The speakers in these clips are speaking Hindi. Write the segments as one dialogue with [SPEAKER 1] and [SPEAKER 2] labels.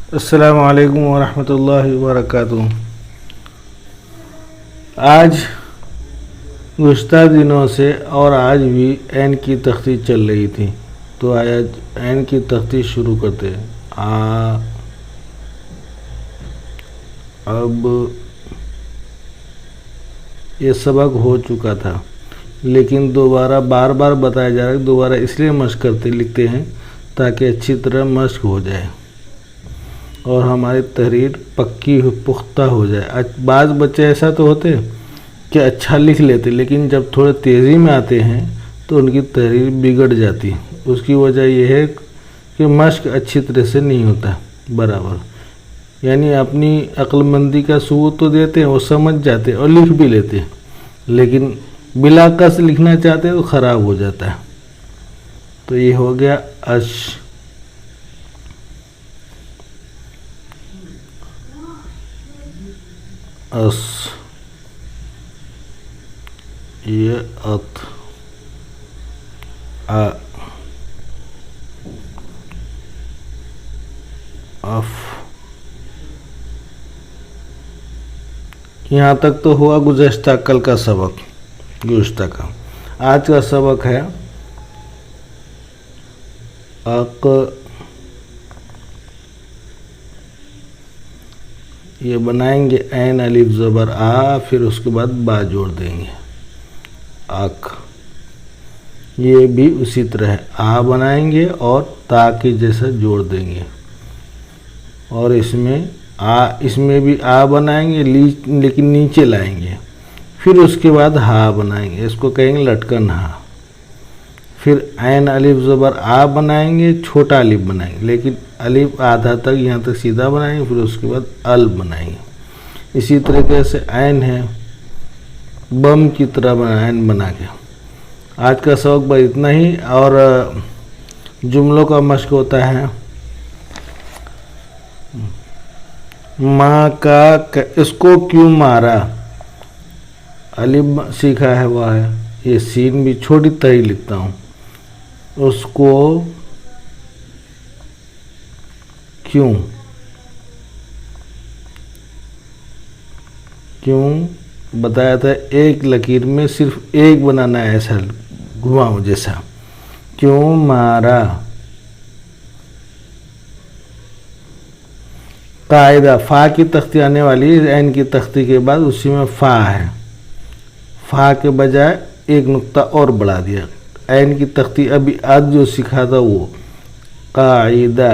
[SPEAKER 1] अस्सलामु अलैकुम वरहमतुल्लाहि वबरकातुहू। आज गुज़िश्ता दिनों से और आज भी ऐन की तख्ती चल रही थी, तो आज ऐन की तख्ती शुरू करते हैं। अब ये सबक हो चुका था, लेकिन दोबारा बार बार बताया जा रहा है। दोबारा इसलिए मश्क करते लिखते हैं ताकि अच्छी तरह मश्क हो जाए और हमारी तहरीर पक्की पुख्ता हो जाए। बाज़ बच्चे ऐसा तो होते कि अच्छा लिख लेते, लेकिन जब थोड़े तेज़ी में आते हैं तो उनकी तहरीर बिगड़ जाती है। उसकी वजह यह है कि मश्क अच्छी तरह से नहीं होता बराबर। यानी अपनी अक्लमंदी का सबूत तो देते हैं, वो समझ जाते हैं और लिख भी लेते हैं, लेकिन बिलाकस लिखना चाहते हैं तो ख़राब हो जाता है। तो ये हो गया अश, अस, ये अत, आ, अफ। यहाँ तक तो हुआ गुज़श्ता कल का सबक, गुज़श्ता का। आज का सबक है अक। ये बनाएंगे ऐन अलिफ ज़बर आ, फिर उसके बाद बा जोड़ देंगे अक। ये भी उसी तरह आ बनाएंगे और ता के जैसा जोड़ देंगे, और इसमें भी आ बनाएंगे लेकिन नीचे लाएंगे। फिर उसके बाद हा बनाएंगे, इसको कहेंगे लटकन हा। फिर ऐन अलिफ ज़बर आ बनाएंगे, छोटा अलिफ बनाएंगे, लेकिन अलिफ आधा तक यहाँ तक सीधा बनाएंगे। फिर उसके बाद अल बनाएंगे। इसी तरीके से ऐन है, बम की तरह ऐन बना के। आज का सबक बस इतना ही, और जुमलों का मश्क होता है। माँ का इसको क्यों मारा, अलिफ सीखा है वह है, ये सीन भी छोटी तरह लिखता हूँ। उसको क्यों बताया था, एक लकीर में सिर्फ एक बनाना है, ऐसा घुमाओ जैसा। क्यों मारा, कायदा फा की तख्ती आने वाली, ऐन की तख्ती के बाद उसी में फा है। फा के बजाय एक नुक्ता और बढ़ा दिया। ऐन की तख्ती अभी आज जो सीखा था वो कायदा।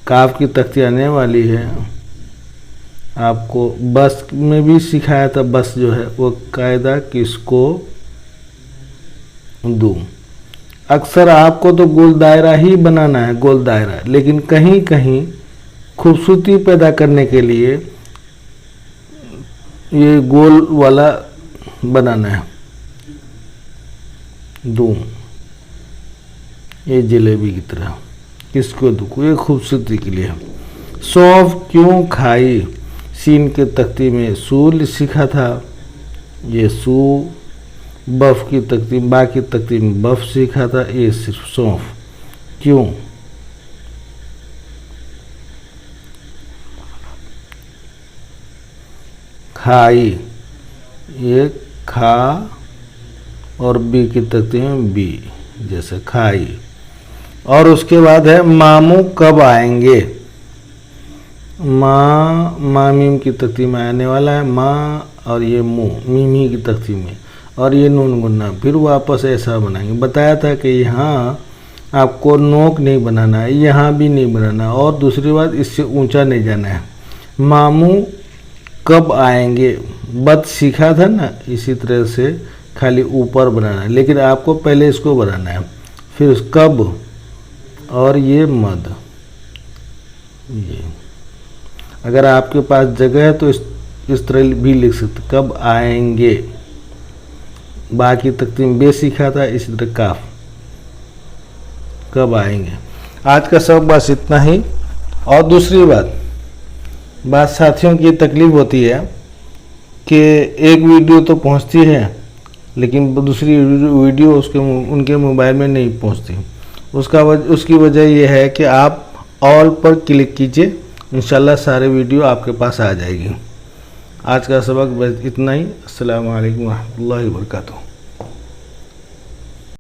[SPEAKER 1] काफ की तख्ती आने वाली है, आपको बस में भी सिखाया था। बस जो है वो कायदा किसको दूं। अक्सर आपको तो गोल दायरा ही बनाना है, गोल दायरा, लेकिन कहीं कहीं खूबसूरती पैदा करने के लिए ये गोल वाला बनाना है। दूं, ये जलेबी की तरह, किसको दूं, ये खूबसूरती के लिए। सौंफ क्यों खाई, सीन के तख्ती में सूल सीखा था, ये सू। बफ की तख्ती, बा की तख्ती में बफ सीखा था, ये सिर्फ सौंफ। क्यों, खाई, ये खा, और बी की तख्ती में बी जैसे खाई। और उसके बाद है मामू कब आएंगे। माँ मीम की तख्ती में आने वाला है, माँ, और ये मुँह मीमी की तख्ती में, और ये नून गुन्ना। फिर वापस ऐसा बनाएंगे। बताया था कि यहाँ आपको नोक नहीं बनाना है, यहाँ भी नहीं बनाना, और दूसरी बात इससे ऊंचा नहीं जाना है। मामू कब आएंगे, बद सीखा था ना, इसी तरह से खाली ऊपर बनाना है, लेकिन आपको पहले इसको बनाना है, फिर कब, और ये मद। ये अगर आपके पास जगह है तो इस तरह भी लिख सकते, कब आएंगे। बाकी तख्ती में बे सीखा था, इसी तरह काफ, कब आएंगे। आज का सब बस इतना ही। और दूसरी बात साथियों की तकलीफ होती है कि एक वीडियो तो पहुंचती है, लेकिन दूसरी वीडियो उनके मोबाइल में नहीं पहुंचती। उसकी वजह यह है कि आप ऑल पर क्लिक कीजिए, इंशाल्लाह सारे वीडियो आपके पास आ जाएगी। आज का सबक बस इतना ही। अस्सलामु अलैकुम व रहमतुल्लाहि व बरकातुहू।